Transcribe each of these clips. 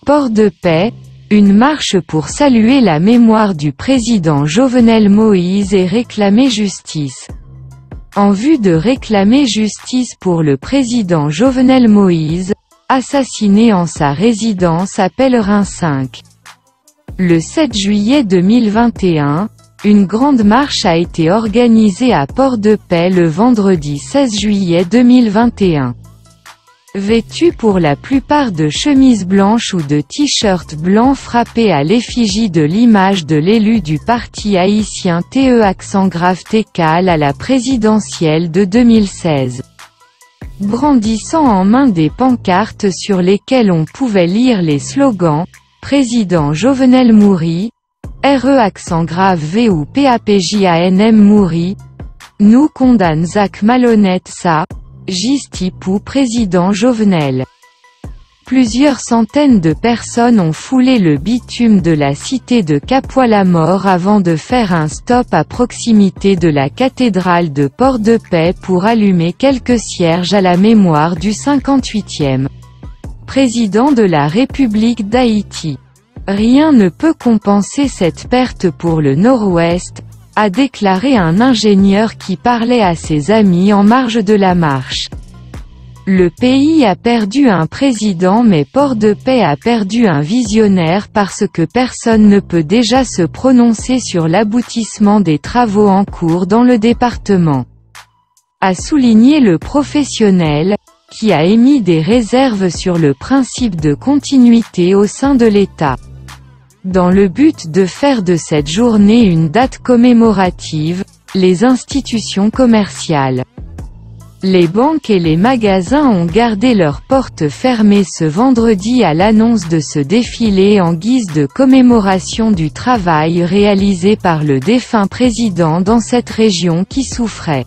Port-de-Paix, une marche pour saluer la mémoire du président Jovenel Moïse et réclamer justice. En vue de réclamer justice pour le président Jovenel Moïse, assassiné en sa résidence à Pellerin 5. Le 7 juillet 2021, une grande marche a été organisée à Port-de-Paix le vendredi 16 juillet 2021. Vêtus pour la plupart de chemises blanches ou de t-shirts blancs frappés à l'effigie de l'image de l'élu du parti haïtien TE@Técal à la présidentielle de 2016. Brandissant en main des pancartes sur lesquelles on pouvait lire les slogans « Président Jovenel Mouri »,« RE_V ou PAPJANM Mouri »,« Nous condamne Zach malhonnête ça », Jistipou président Jovenel. Plusieurs centaines de personnes ont foulé le bitume de la cité de Cap-Poil-à-Mort avant de faire un stop à proximité de la cathédrale de Port-de-Paix pour allumer quelques cierges à la mémoire du 58e président de la République d'Haïti. Rien ne peut compenser cette perte pour le Nord-Ouest, a déclaré un ingénieur qui parlait à ses amis en marge de la marche. Le pays a perdu un président mais Port-de-Paix a perdu un visionnaire parce que personne ne peut déjà se prononcer sur l'aboutissement des travaux en cours dans le département. A souligné le professionnel, qui a émis des réserves sur le principe de continuité au sein de l'État. Dans le but de faire de cette journée une date commémorative, les institutions commerciales, les banques et les magasins ont gardé leurs portes fermées ce vendredi à l'annonce de ce défilé en guise de commémoration du travail réalisé par le défunt président dans cette région qui souffrait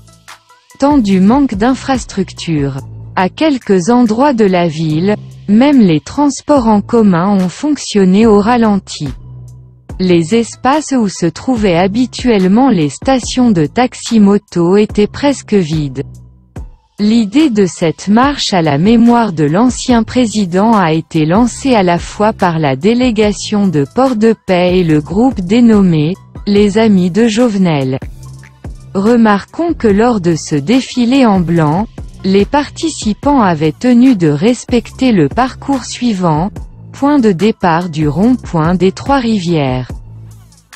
tant du manque d'infrastructures. À quelques endroits de la ville, même les transports en commun ont fonctionné au ralenti. Les espaces où se trouvaient habituellement les stations de taxi-moto étaient presque vides. L'idée de cette marche à la mémoire de l'ancien président a été lancée à la fois par la délégation de Port-de-Paix et le groupe dénommé « Les Amis de Jovenel ». Remarquons que lors de ce défilé en blanc, les participants avaient tenu de respecter le parcours suivant, point de départ du rond-point des Trois-Rivières,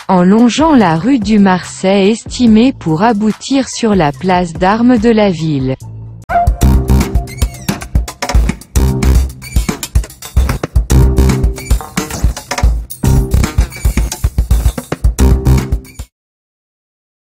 en longeant la rue du Marseille estimée pour aboutir sur la place d'Armes de la ville.